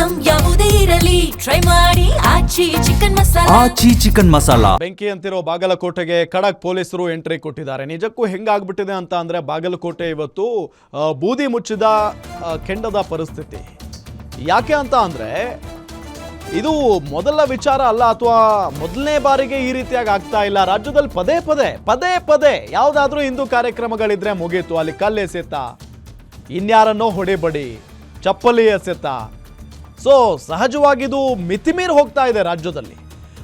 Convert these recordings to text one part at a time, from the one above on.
Item ಯಾವುದೇ ಇರಲಿ try ಮಾಡಿ ಆಚಿ ಚಿಕನ್ ಮಸಾಲಾ. ಬೆಂಕಿ ಅಂತಿರೋ ಬಾಗಲಕೋಟೆಗೆ ಖಡಕ್ ಪೊಲೀಸರು ಎಂಟ್ರಿ ಕೊಟ್ಟಿದ್ದಾರೆ. ನಿಜಕ್ಕೂ ಹೆಂಗಾಗ್ಬಿಟ್ಟಿದೆ ಅಂತ ಅಂದ್ರೆ ಬಾಗಲಕೋಟೆ ಇವತ್ತು ಬೂದಿ ಮುಚ್ಚಿದ ಕೆಂಡದ ಪರಿಸ್ಥಿತಿ. ಯಾಕೆ ಅಂತ ಅಂದ್ರೆ ಇದು ಮೊದಲ ವಿಚಾರ ಅಲ್ಲ, ಅಥವಾ ಮೊದಲನೇ ಬಾರಿಗೆ ಈ ರೀತಿಯಾಗಿ ಆಗ್ತಾ ಇಲ್ಲ. ರಾಜ್ಯದಲ್ಲಿ ಪದೇ ಪದೇ ಯಾವುದಾದ್ರೂ ಹಿಂದೂ ಕಾರ್ಯಕ್ರಮಗಳಿದ್ರೆ ಮುಗೀತು, ಅಲ್ಲಿ ಕಲ್ಲು ಎಸೆತ, ಇನ್ಯಾರನ್ನೋ ಹೊಡೆಬಡಿ, ಚಪ್ಪಲಿ ಎಸೆತ. ಸೊ ಸಹಜವಾಗಿದು ಮಿತಿಮೀರಿ ಹೋಗ್ತಾ ಇದೆ ರಾಜ್ಯದಲ್ಲಿ.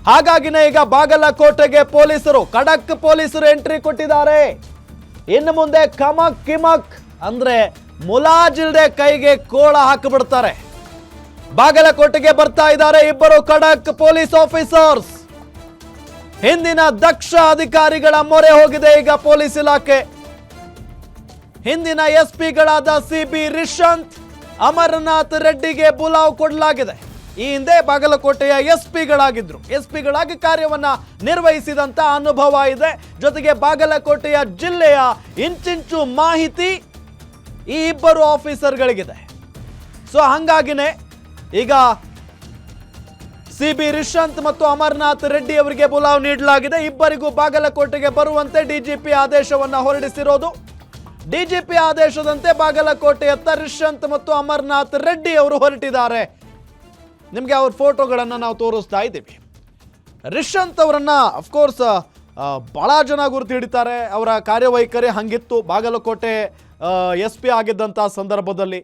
ಹಾಗಾಗಿನೇ ಈಗ ಬಾಗಲಕೋಟೆಗೆ ಖಡಕ್ ಪೊಲೀಸರು ಎಂಟ್ರಿ ಕೊಟ್ಟಿದ್ದಾರೆ. ಇನ್ನು ಮುಂದೆ ಕಮಕ್ ಕಿಮಕ್ ಅಂದ್ರೆ ಮುಲಾಜಿಲ್ದೆ ಕೈಗೆ ಕೋಳ ಹಾಕಿಬಿಡ್ತಾರೆ. ಬಾಗಲಕೋಟೆಗೆ ಬರ್ತಾ ಇದ್ದಾರೆ ಇಬ್ಬರು ಖಡಕ್ ಪೊಲೀಸ್ ಆಫೀಸರ್ಸ್. ಹಿಂದಿನ ದಕ್ಷ ಅಧಿಕಾರಿಗಳ ಮೊರೆ ಹೋಗಿದೆ ಈಗ ಪೊಲೀಸ್ ಇಲಾಖೆ. ಹಿಂದಿನ ಎಸ್ಪಿಗಳಾದ ಸಿಬಿ ರಿಷಂತ್, ಅಮರನಾಥ್ ರೆಡ್ಡಿಗೆ ಬುಲಾವ್ ಕೊಡಲಾಗಿದೆ. ಈ ಹಿಂದೆ ಬಾಗಲಕೋಟೆಯ ಎಸ್ಪಿಗಳಾಗಿ ಕಾರ್ಯವನ್ನ ನಿರ್ವಹಿಸಿದಂತ ಅನುಭವ ಇದೆ. ಜೊತೆಗೆ ಬಾಗಲಕೋಟೆಯ ಜಿಲ್ಲೆಯ ಇಂಚಿಂಚು ಮಾಹಿತಿ ಈ ಇಬ್ಬರು ಆಫೀಸರ್ಗಳಿಗಿದೆ. ಸೊ ಹಂಗಾಗಿನೇ ಈಗ ಸಿಬಿ ರಿಷಂತ್ ಮತ್ತು ಅಮರನಾಥ್ ರೆಡ್ಡಿ ಅವರಿಗೆ ಬುಲಾವ್ ನೀಡಲಾಗಿದೆ. ಇಬ್ಬರಿಗೂ ಬಾಗಲಕೋಟೆಗೆ ಬರುವಂತೆ ಡಿಜಿಪಿ ಆದೇಶವನ್ನ ಹೊರಡಿಸಿರೋದು. ಡಿಜಿಪಿ ಆದೇಶದಂತೆ ಬಾಗಲಕೋಟೆಯತ್ತ ರಿಷಂತ್ ಮತ್ತು ಅಮರನಾಥ್ ರೆಡ್ಡಿ ಅವರು ಹೊರಟಿದ್ದಾರೆ. ನಿಮಗೆ ಅವ್ರ ಫೋಟೋಗಳನ್ನು ನಾವು ತೋರಿಸ್ತಾ ಇದ್ದೀವಿ. ರಿಷಂತ್ ಅವರನ್ನ ಅಫ್ಕೋರ್ಸ್ ಬಹಳ ಜನ ಗುರುತು ಹಿಡಿತಾರೆ. ಅವರ ಕಾರ್ಯವೈಖರಿ ಹಂಗಿತ್ತು ಬಾಗಲಕೋಟೆ SP ಆಗಿದ್ದಂಥ ಸಂದರ್ಭದಲ್ಲಿ.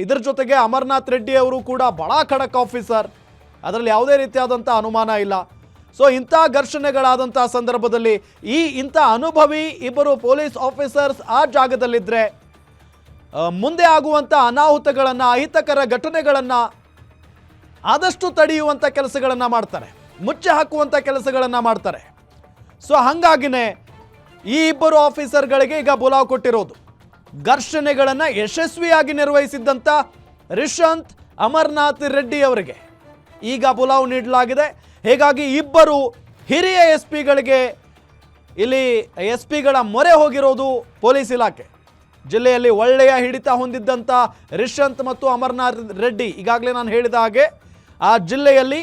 ಇದರ ಜೊತೆಗೆ ಅಮರನಾಥ್ ರೆಡ್ಡಿ ಅವರು ಕೂಡ ಬಹಳ ಖಡಕ್ ಆಫೀಸರ್, ಅದರಲ್ಲಿ ಯಾವುದೇ ರೀತಿಯಾದಂಥ ಅನುಮಾನ ಇಲ್ಲ. ಸೊ ಇಂಥ ಘರ್ಷಣೆಗಳಾದಂಥ ಸಂದರ್ಭದಲ್ಲಿ ಇಂಥ ಅನುಭವಿ ಇಬ್ಬರು ಪೊಲೀಸ್ ಆಫೀಸರ್ಸ್ ಆ ಜಾಗದಲ್ಲಿದ್ದರೆ ಮುಂದೆ ಆಗುವಂಥ ಅನಾಹುತಗಳನ್ನು, ಅಹಿತಕರ ಘಟನೆಗಳನ್ನು ಆದಷ್ಟು ತಡೆಯುವಂಥ ಕೆಲಸಗಳನ್ನು ಮಾಡ್ತಾರೆ, ಮುಚ್ಚಿ ಹಾಕುವಂಥ ಕೆಲಸಗಳನ್ನು ಮಾಡ್ತಾರೆ. ಸೊ ಹಾಗಾಗಿನೇ ಈ ಇಬ್ಬರು ಆಫೀಸರ್ಗಳಿಗೆ ಈಗ ಬುಲಾವ್ ಕೊಟ್ಟಿರೋದು. ಘರ್ಷಣೆಗಳನ್ನು ಯಶಸ್ವಿಯಾಗಿ ನಿರ್ವಹಿಸಿದ್ದಂಥ ರಿಷಂತ್, ಅಮರನಾಥ್ ರೆಡ್ಡಿ ಅವರಿಗೆ ಈಗ ಬುಲಾವ್ ನೀಡಲಾಗಿದೆ. ಹೀಗಾಗಿ ಇಬ್ಬರು ಹಿರಿಯ ಎಸ್ಪಿಗಳಿಗೆ ಇಲ್ಲಿ ಎಸ್ಪಿಗಳ ಮೊರೆ ಹೋಗಿರೋದು ಪೊಲೀಸ್ ಇಲಾಖೆ. ಜಿಲ್ಲೆಯಲ್ಲಿ ಒಳ್ಳೆಯ ಹಿಡಿತ ಹೊಂದಿದ್ದಂಥ ರಿಷಂತ್ ಮತ್ತು ಅಮರನಾಥ್ ರೆಡ್ಡಿ, ಈಗಾಗಲೇ ನಾನು ಹೇಳಿದ ಹಾಗೆ ಆ ಜಿಲ್ಲೆಯಲ್ಲಿ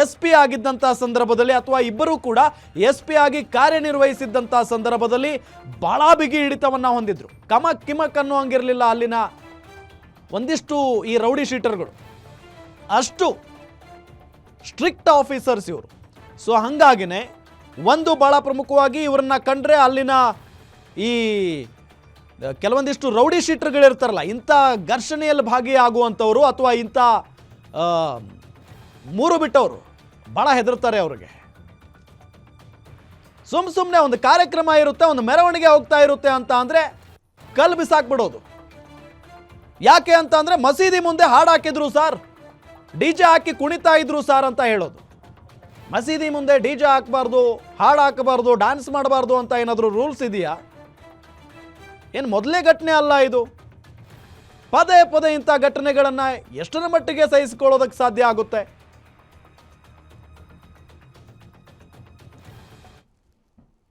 SP ಆಗಿದ್ದಂಥ ಸಂದರ್ಭದಲ್ಲಿ, ಅಥವಾ ಇಬ್ಬರೂ ಕೂಡ SP ಆಗಿ ಕಾರ್ಯನಿರ್ವಹಿಸಿದ್ದಂಥ ಸಂದರ್ಭದಲ್ಲಿ ಬಹಳ ಬಿಗಿ ಹಿಡಿತವನ್ನು ಹೊಂದಿದ್ರು. ಕಮಕ್ ಕಿಮಕ್ ಅನ್ನೋ ಹಂಗಿರಲಿಲ್ಲ ಅಲ್ಲಿನ ಒಂದಿಷ್ಟು ಈ ರೌಡಿ ಶೀಟರ್ಗಳು, ಅಷ್ಟು ಸ್ಟ್ರಿಕ್ಟ್ ಆಫೀಸರ್ಸ್ ಇವರು. ಸೊ ಹಾಗಾಗಿನೇ ಒಂದು ಬಹಳ ಪ್ರಮುಖವಾಗಿ ಇವರನ್ನ ಕಂಡ್ರೆ ಅಲ್ಲಿನ ಈ ಕೆಲವೊಂದಿಷ್ಟು ರೌಡಿ ಶೀಟರ್ಗಳಿರ್ತಾರಲ್ಲ, ಇಂಥ ಘರ್ಷಣೆಯಲ್ಲಿ ಭಾಗಿಯಾಗುವಂಥವ್ರು ಅಥವಾ ಇಂಥ ಮೂರು ಬಿಟ್ಟವರು ಬಹಳ ಹೆದರ್ತಾರೆ ಅವ್ರಿಗೆ. ಸುಮ್ಮನೆ ಒಂದು ಕಾರ್ಯಕ್ರಮ ಇರುತ್ತೆ, ಒಂದು ಮೆರವಣಿಗೆ ಹೋಗ್ತಾ ಇರುತ್ತೆ ಅಂತ ಅಂದರೆ ಕಲ್ಲು ಬಿಸಾಕ್ಬಿಡೋದು. ಯಾಕೆ ಅಂತ ಅಂದರೆ ಮಸೀದಿ ಮುಂದೆ ಹಾಡು ಹಾಕಿದ್ರು ಸಾರ್, DJ ಹಾಕಿ ಕುಣಿತಾ ಇದ್ರು ಸಾರ್ ಅಂತ ಹೇಳೋದು. ಮಸೀದಿ ಮುಂದೆ DJ ಹಾಕಬಾರ್ದು, ಹಾಡು ಹಾಕಬಾರ್ದು, ಡ್ಯಾನ್ಸ್ ಮಾಡಬಾರ್ದು ಅಂತ ಏನಾದರೂ ರೂಲ್ಸ್ ಇದೆಯಾ? ಏನು ಮೊದಲೇ ಘಟನೆ ಅಲ್ಲ ಇದು. ಪದೇ ಇಂಥ ಘಟನೆಗಳನ್ನು ಎಷ್ಟರ ಮಟ್ಟಿಗೆ ಸಹಿಸಿಕೊಳ್ಳೋದಕ್ಕೆ ಸಾಧ್ಯ ಆಗುತ್ತೆ?